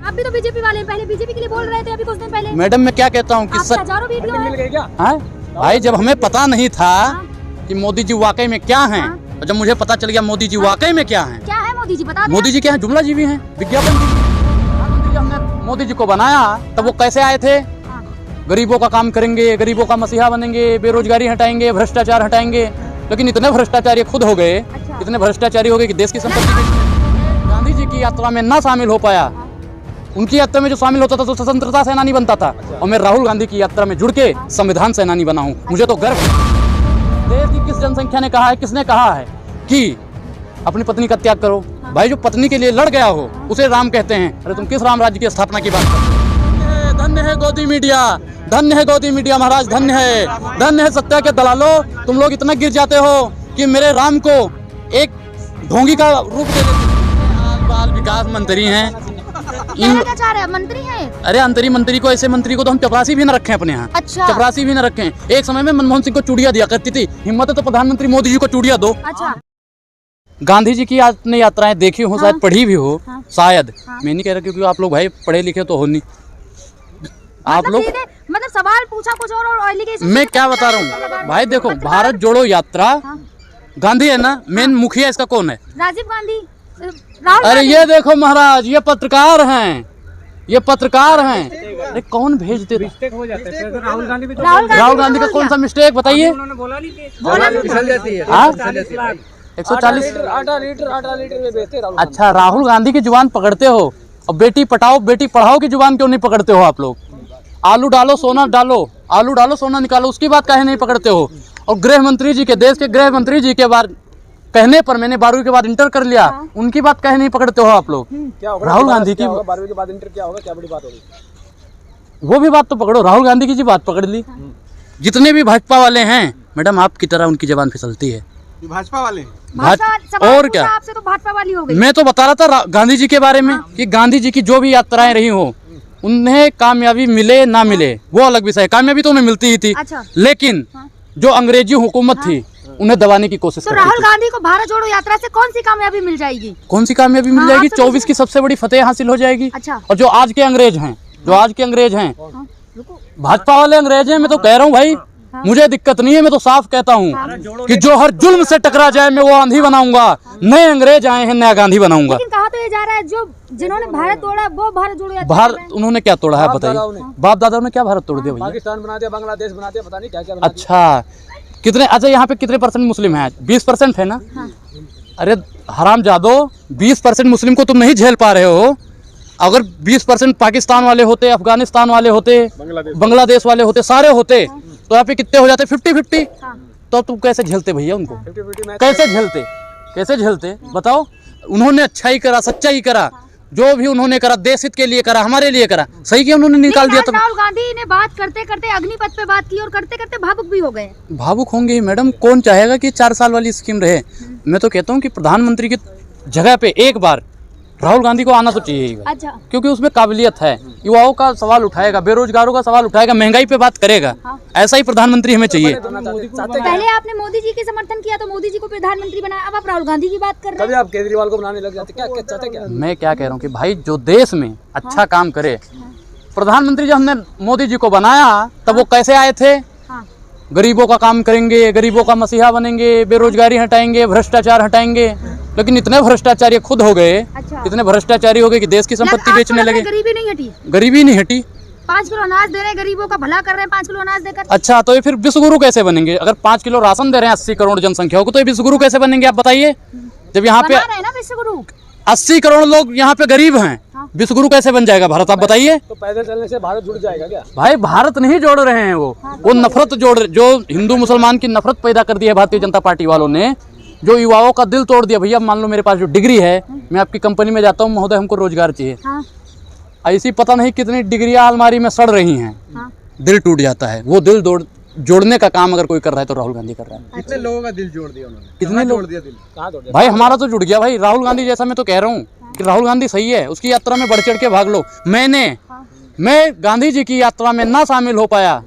आप भी तो बीजेपी वाले, पहले बीजेपी के लिए बोल रहे थे अभी कुछ दिन पहले। मैडम मैं क्या कहता हूँ कि हजारों वीडियो है। भाई जब हमें पता नहीं था कि मोदी जी वाकई में क्या हैं, और जब मुझे पता चल गया मोदी जी वाकई में क्या हैं। क्या है मोदी जी, बता। मोदी जी क्या है? जुमला जीवी हैं, विज्ञापन जीवी। हमने मोदी जी को बनाया तब वो कैसे आए थे? गरीबों का काम करेंगे, गरीबों का मसीहा बनेंगे, बेरोजगारी हटाएंगे, भ्रष्टाचार हटाएंगे। लेकिन इतने भ्रष्टाचारी खुद हो गए, इतने भ्रष्टाचारी हो गए कि देश की संपत्ति गांधी जी की यात्रा में ना शामिल हो पाया। उनकी यात्रा में जो शामिल होता था तो स्वतंत्रता सेनानी बनता था, और मैं राहुल गांधी की यात्रा में जुड़ के संविधान सेनानी बना हूँ। मुझे तो गर्व है। देश की किस जनसंख्या ने कहा है, किसने कहा है कि अपनी पत्नी का त्याग करो? भाई जो पत्नी के लिए लड़ गया हो उसे राम कहते हैं। अरे तुम किस राम राज्य की स्थापना की बात करते? धन्य है गोदी मीडिया, धन्य है गोदी मीडिया महाराज, धन्य है सत्या के दलालों। तुम लोग इतना गिर जाते हो कि मेरे राम को एक ढोंगी का रूप दे देते। बाल विकास मंत्री हैं, क्या चाह रहे हैं? मंत्री हैं? अरे अंतरी मंत्री को, ऐसे मंत्री को तो हम चपरासी भी न रखें अपने यहाँ। अच्छा। चपरासी भी न रखें। एक समय में मनमोहन सिंह को चूड़िया दिया करती थी, हिम्मत है तो प्रधानमंत्री मोदी जी को चूड़िया दो। अच्छा। गांधी जी की आपने यात्राएं देखी हो, शायद पढ़ी भी हो, शायद। मैं नहीं कह रहा क्योंकि आप लोग भाई पढ़े लिखे तो हो नहीं, आप लोग मतलब सवाल पूछा कुछ और एलिगेशन। मैं क्या बता रहा हूँ भाई, देखो भारत जोड़ो यात्रा, गांधी है ना मेन मुखिया, इसका कौन है? राजीव गांधी, राहुल। अरे ये देखो महाराज, ये पत्रकार हैं, ये पत्रकार हैं। अरे कौन भेज दे? राहुल गांधी राहुल गांधी का कौन सा मिस्टेक बताइए? बोला नहीं, 140 लीटर में बेचते राहुल। अच्छा, राहुल गांधी की जुबान पकड़ते हो, और बेटी पटाओ बेटी पढ़ाओ की जुबान क्यों नहीं पकड़ते हो आप लोग? आलू डालो सोना डालो, आलू डालो सोना निकालो, उसकी बात काहे नहीं पकड़ते हो? और गृह मंत्री जी के, देश के गृह मंत्री जी के बारे कहने पर मैंने 12वीं के बाद इंटर कर लिया, उनकी बात काहे नहीं पकड़ते हो आप लोग? राहुल गांधी की 12वीं के बाद इंटर क्या होगा, क्या बड़ी बात होगी? वो भी बात तो पकड़ो, राहुल गांधी की जी बात पकड़ ली। जितने भी भाजपा वाले हैं मैडम, आपकी तरह उनकी जबान फिसलती है। भाजपा वाले और क्या? आपसे तो भाजपा वाली हो गई। मैं तो बता रहा था गांधी जी के बारे में कि गांधी जी की जो भी यात्राएं रही हो, उन्हें कामयाबी मिले ना मिले वो अलग विषय है। कामयाबी तो उन्हें मिलती ही थी। अच्छा। लेकिन जो अंग्रेजी हुकूमत थी उन्हें दबाने की कोशिश तो करती राहुल थी। गांधी को भारत जोड़ो यात्रा से कौन सी कामयाबी मिल जाएगी? कौन सी कामयाबी मिल जाएगी? 24 की सबसे बड़ी फतेह हासिल हो जाएगी। अच्छा। और जो आज के अंग्रेज हैं, भाजपा वाले अंग्रेज हैं, मैं तो कह रहा हूँ भाई, मुझे दिक्कत नहीं है। मैं तो साफ कहता हूँ कि जो हर जुल्म से टकरा जाए मैं वो आंधी बनाऊंगा। नए अंग्रेज आए हैं, नया गांधी बनाऊंगा। लेकिन कहा तो ये जा रहा है जो जिन्होंने भारत तोड़ा वो भारत जोड़ो यात्रा। भारत उन्होंने क्या तोड़ा है बताइए? बाप दादा ने क्या भारत तोड़ दिया भैया? पाकिस्तान बना दिया, बांग्लादेश बना दिया, पता नहीं क्या क्या। अच्छा कितने, अच्छा यहाँ पे कितने % मुस्लिम हैं? 20% है ना? अरे हरामजादो, 20% मुस्लिम को तुम नहीं झेल पा रहे हो। अगर 20% पाकिस्तान वाले होते, अफगानिस्तान वाले होते, बांग्लादेश वाले होते, सारे होते, तो यहाँ पे कितने हो जाते? 50-50। तो तुम कैसे झेलते भैया उनको? कैसे झेलते बताओ? उन्होंने अच्छा ही करा, सच्चा ही करा, जो भी उन्होंने करा देश हित के लिए करा, हमारे लिए करा। सही किया उन्होंने, निकाल दिया। राहुल गांधी ने बात करते करते अग्निपथ पे बात की और करते करते भावुक भी हो गए। भावुक होंगे ही मैडम, कौन चाहेगा कि 4 साल वाली स्कीम रहे? मैं तो कहता हूँ कि प्रधानमंत्री की जगह पे एक बार राहुल गांधी को आना तो चाहिए। अच्छा। क्योंकि उसमें काबिलियत है, युवाओं का सवाल उठाएगा, बेरोजगारों का सवाल उठाएगा, महंगाई पे बात करेगा। ऐसा ही प्रधानमंत्री हमें चाहिए। पहले आपने मोदी जी के समर्थन किया तो मोदी जी को प्रधानमंत्री बनाया, अब आप राहुल गांधी की बात कर रहे हैं। कभी आप केजरीवाल को बनाने लग जाते, क्या चाहते क्या? मैं क्या कह रहा हूँ कि भाई जो देश में अच्छा काम करे, प्रधानमंत्री जब हमने मोदी जी को बनाया तब वो कैसे आए थे? गरीबों का काम करेंगे, गरीबों का मसीहा बनेंगे, बेरोजगारी हटाएंगे, भ्रष्टाचार हटाएंगे। लेकिन इतने भ्रष्टाचारी खुद हो गए, इतने भ्रष्टाचारी हो गए कि देश की संपत्ति बेचने लगे। गरीबी नहीं हटी, गरीबी नहीं हटी। 5 किलो अनाज दे रहे हैं, गरीबों का भला कर रहे हैं 5 किलो अनाज देकर। अच्छा, तो ये फिर विश्वगुरु कैसे बनेंगे? अगर 5 किलो राशन दे रहे हैं 80 करोड़ जनसंख्या को, तो ये विश्वगुरु कैसे बनेंगे? आप बताइए। जब यहाँ पे 80 करोड़ लोग यहाँ पे गरीब हैं, विश्वगुरु कैसे बन जाएगा भारत? आप बताइए। तो पैदल चलने से भारत जुड़ जाएगा क्या? भाई भारत नहीं जोड़ रहे हैं, वो नफरत जोड़, जो हिंदू मुसलमान की नफरत पैदा कर दी है भारतीय जनता पार्टी वालों ने, जो युवाओं का दिल तोड़ दिया। भैया मान लो मेरे पास जो डिग्री है, मैं आपकी कंपनी में जाता हूँ, महोदय हमको रोजगार चाहिए। ऐसी पता नहीं कितनी डिग्रियां अलमारी में सड़ रही हैं, दिल टूट जाता है। वो दिल जोड़ने का काम अगर कोई कर रहा है तो राहुल गांधी कर रहा है। कितने लोगों का दिल जोड़ दिया उन्होंने? कितने लोग जोड़ दिया दिल? कहाँ जोड़ दिया? भाई हमारा तो जुड़ गया भाई, राहुल गांधी जैसा। मैं तो कह रहा हूँ कि राहुल गांधी सही है, उसकी यात्रा में बढ़ चढ़ के भाग लो। मैं गांधी जी की यात्रा में ना शामिल हो पाया,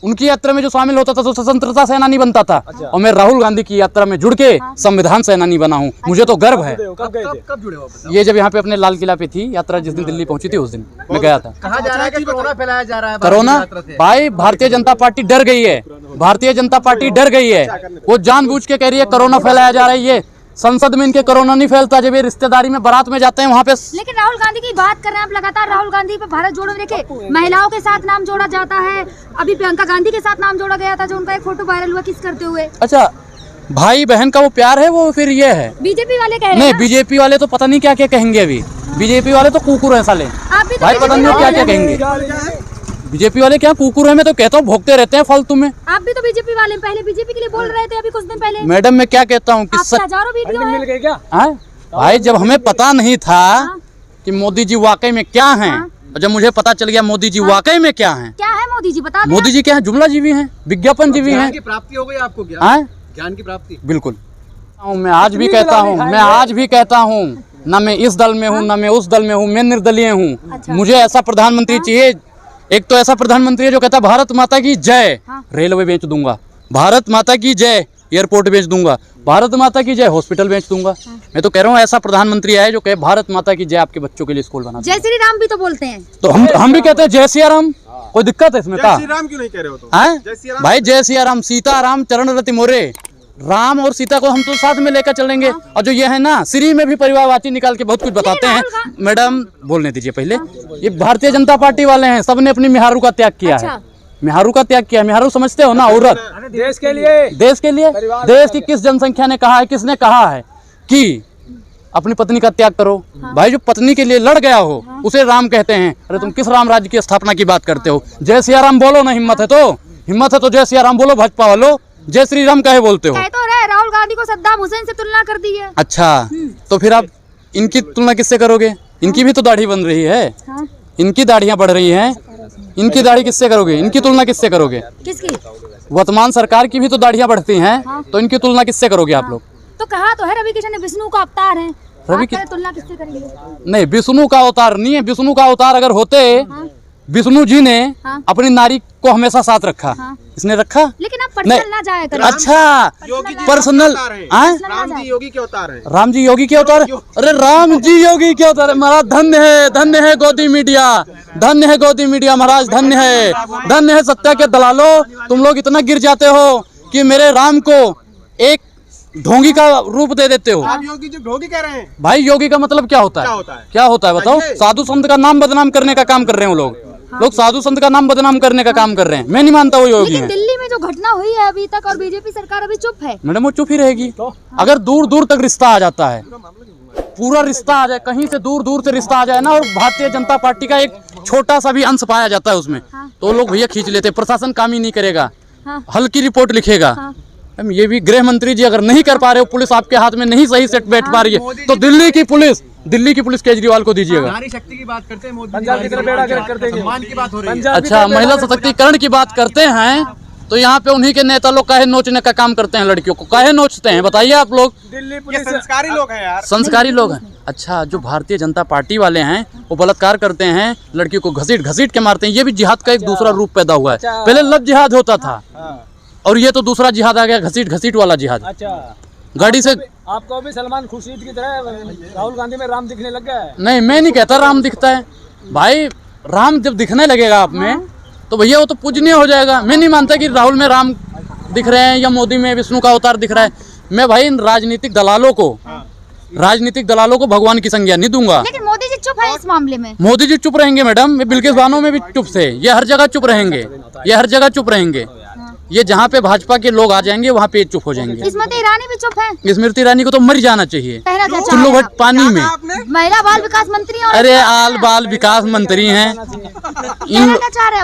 उनकी यात्रा में जो शामिल होता था तो स्वतंत्रता सेनानी बनता था। और मैं राहुल गांधी की यात्रा में जुड़ के संविधान सेनानी बना हूँ। मुझे तो गर्व है। कब जुड़े हो? ये जब यहाँ पे अपने लाल किला पे थी यात्रा, जिस दिन दिल्ली पहुंची थी उस दिन मैं गया था। कहा जा रहा है कि कोरोना फैलाया जा रहा है। कोरोना भाई, भारतीय जनता पार्टी डर गई है। भारतीय जनता पार्टी डर गई है। वो जानबूझ के कह रही है कोरोना फैलाया जा रहा है। ये संसद में इनके कोरोना नहीं फैलता। जब ये रिश्तेदारी में बारात में जाते हैं वहाँ पे। लेकिन राहुल गांधी की बात कर रहे हैं आप लगातार। राहुल गांधी पे भारत जोड़ो देखे महिलाओं के साथ नाम जोड़ा जाता है। अभी प्रियंका गांधी के साथ नाम जोड़ा गया था, जो उनका एक फोटो वायरल हुआ किस करते हुए। अच्छा, भाई बहन का वो प्यार है, वो फिर ये है। बीजेपी वाले कह रहे हैं नहीं, ना? बीजेपी वाले तो पता नहीं क्या क्या कहेंगे। अभी बीजेपी वाले तो कुकुर हैं साले। आप भी तो भाई पता नहीं क्या क्या कहेंगे। बीजेपी वाले क्या कुकुर है? मैं तो कहता हूँ भोगते रहते हैं फालतू में। आप भी तो बीजेपी वाले, पहले बीजेपी के लिए बोल रहे थे अभी कुछ दिन पहले। मैडम मैं क्या कहता हूँ कि आपके हजारों वीडियो मिल गए क्या? भाई जब हमें पता नहीं था कि मोदी जी वाकई में क्या हैं, और जब मुझे पता चल गया मोदी जी वाकई में क्या हैं। क्या है मोदी जी बता दें। मोदी जी क्या है? जुमला जीवी हैं, विज्ञापन जीवी हैं। ज्ञान की प्राप्ति हो गई आपको? ज्ञान की प्राप्ति बिल्कुल। मैं आज भी कहता हूँ, न मैं इस दल में हूँ न मैं उस दल में हूँ, मैं निर्दलीय हूँ। मुझे ऐसा प्रधानमंत्री चाहिए। एक तो ऐसा प्रधानमंत्री है जो कहता है भारत माता की जय, रेलवे बेच दूंगा, भारत माता की जय एयरपोर्ट बेच दूंगा, भारत माता की जय हॉस्पिटल बेच दूंगा। मैं तो कह रहा हूँ ऐसा प्रधानमंत्री आए जो कहे भारत माता की जय आपके बच्चों के लिए स्कूल बना। जय श्री राम भी तो बोलते हैं। तो हम भी कहते हैं जय सिया राम। कोई दिक्कत है इसमें? जय श्री राम क्यों नहीं कह रहे हो? तो भाई जय सिया राम, सीता राम चरण रति मोरे। राम और सीता को हम तो साथ में लेकर चलेंगे। और जो ये है ना, श्री में भी परिवारवाची निकाल के बहुत कुछ बताते हैं। मैडम बोलने दीजिए पहले। ये भारतीय जनता पार्टी वाले हैं, सबने अपनी मिहारू का त्याग किया है। मिहारू का त्याग किया। मिहारू समझते हो ना? औरत देश के लिए, देश के लिए। देश की किस जनसंख्या ने कहा है, किसने कहा है कि अपनी पत्नी का त्याग करो? भाई जो पत्नी के लिए लड़ गया हो उसे राम कहते हैं। अरे तुम किस राम राज्य की स्थापना की बात करते हो? जय सिया राम बोलो ना। हिम्मत है तो जय सिया राम बोलो। भाजपा वालों जय श्री राम कहे बोलते हो? कह तो रहे राहुल गांधी को सद्दाम हुसैन से तुलना कर दी है। अच्छा, तो फिर आप इनकी तुलना किससे करोगे? इनकी भी तो दाढ़ी बन रही है। इनकी दाढ़ियां बढ़ रही हैं। इनकी दाढ़ी किससे करोगे? इनकी तुलना किससे करोगे? किसकी? वर्तमान सरकार की भी तो दाढ़ियां बढ़ती हैं। तो इनकी तुलना किससे करोगे आप लोग? तो कहा तो है रवि किशन ने विष्णु का अवतार है। रवि तुलना किससे करेंगे? नहीं, विष्णु का अवतार नहीं है। विष्णु का अवतार अगर होते, विष्णु जी ने अपनी नारी को हमेशा साथ रखा। इसने रखा? लेकिन आप पर्सनल ना जाया करें। अच्छा, पर्सनल। राम जी योगी के अवतार हैं। राम जी योगी के अवतार? अरे राम जी योगी के अवतार है महाराज। धन्य है गोदी मीडिया, धन्य है गोदी मीडिया महाराज, धन्य है सत्या के दलालों। तुम लोग इतना गिर जाते हो कि मेरे राम को एक ढोंगी का रूप दे देते हो। आप योगी जो ढोंगी कह रहे हैं? भाई योगी का मतलब क्या होता है? क्या होता है बताओ? साधु संत का नाम बदनाम करने का काम कर रहे हैं लोग साधु संत का नाम बदनाम करने का काम कर रहे हैं। मैं नहीं मानता वो योगी है। दिल्ली में जो घटना हुई है अभी तक और बीजेपी सरकार अभी चुप है। मैडम वो चुप ही रहेगी। अगर दूर दूर तक रिश्ता आ जाता है, पूरा रिश्ता आ जाए, कहीं से दूर दूर से रिश्ता आ जाए ना, और भारतीय जनता पार्टी का एक छोटा सा भी अंश पाया जाता है उसमें, तो लोग भैया खींच लेते। प्रशासन काम ही नहीं करेगा, हल्की रिपोर्ट लिखेगा। ये भी गृह मंत्री जी अगर नहीं कर पा रहे हो, पुलिस आपके हाथ में नहीं सही सेट बैठ पा रही है, तो दिल्ली की पुलिस केजरीवाल को दीजिएगा। नारी शक्ति की बात करते हैं, पंजाब की तरफ बेड़ा गर्क करते हैं, सम्मान की बात हो रही है। अच्छा, महिला सशक्तिकरण की बात करते हैं तो यहाँ पे उन्हीं के नेता लोग काहे नोचने का काम करते हैं? लड़कियों को काहे नोचते हैं बताइए आप लोग? दिल्ली ये पुलिस संस्कारी लोग हैं यार, संस्कारी लोग हैं। अच्छा, जो भारतीय जनता पार्टी वाले हैं वो बलात्कार करते हैं, लड़कियों को घसीट के मारते हैं। ये भी जिहाद का एक दूसरा रूप पैदा हुआ है। पहले लव जिहाद होता था, और ये तो दूसरा जिहाद आ गया, घसीट वाला जिहाद। अच्छा, गाड़ी से आपको भी सलमान खुर्शीद की तरह राहुल गांधी में राम दिखने लग गया है? नहीं, मैं नहीं कहता राम दिखता है। भाई राम जब दिखने लगेगा आप में तो भैया वो तो पूजनीय हो जाएगा। मैं नहीं मानता कि राहुल में राम दिख रहे हैं या मोदी में विष्णु का अवतार दिख रहा है। मैं भाई इन राजनीतिक दलालों को भगवान की संज्ञा नहीं दूंगा। लेकिन मोदी जी चुप है इस मामले में। मोदी जी चुप रहेंगे मैडम, बिल्किस बानो में भी चुप से। ये हर जगह चुप रहेंगे। ये जहाँ पे भाजपा के लोग आ जाएंगे वहाँ पे चुप हो जाएंगे। स्मृति ईरानी भी चुप है। स्मृति ईरानी को तो मर जाना चाहिए, चुल्लू भट पानी में। महिला बाल विकास मंत्री और अरे आल बाल विकास मंत्री हैं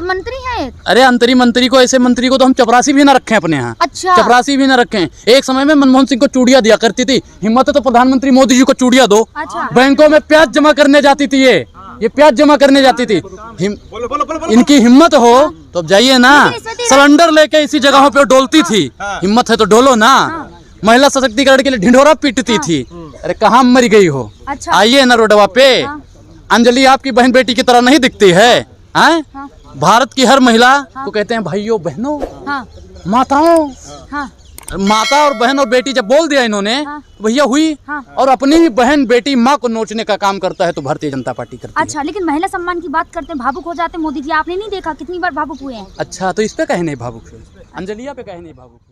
मंत्री हैं। अरे अंतरी मंत्री को, ऐसे मंत्री को तो हम चपरासी भी ना रखें अपने यहाँ। अच्छा, चपरासी भी ना रखें। एक समय में मनमोहन सिंह को चूड़ियां दिया करती थी। हिम्मत है तो प्रधानमंत्री मोदी जी को चूड़ियां दो। अच्छा। बैंकों में प्याज जमा करने जाती थी, ये प्याज जमा करने जाती थी। इनकी हिम्मत हो तो अब जाइए ना, सिलेंडर लेके इसी जगहों पे डोलती थी। हिम्मत है तो डोलो ना। महिला सशक्तिकरण के लिए ढिंढोरा पीटती थी। अरे कहाँ मर गई हो? आइए ना रोडवा पे। अंजलि आपकी बहन बेटी की तरह नहीं दिखती है? भारत की हर महिला को कहते हैं भाइयों बहनों हाँ माताओं। हाँ माता और बहन और बेटी जब बोल दिया इन्होंने हाँ। तो भैया हुई। हाँ। और अपनी ही बहन बेटी माँ को नोचने का काम करता है तो भारतीय जनता पार्टी करती है। अच्छा, लेकिन महिला सम्मान की बात करते हैं, भावुक हो जाते हैं मोदी जी, आपने नहीं देखा कितनी बार भावुक हुए हैं? अच्छा, तो इस पे कहे नहीं भावुक हुए, अंजलिया पे कहे नहीं भावुक हुए।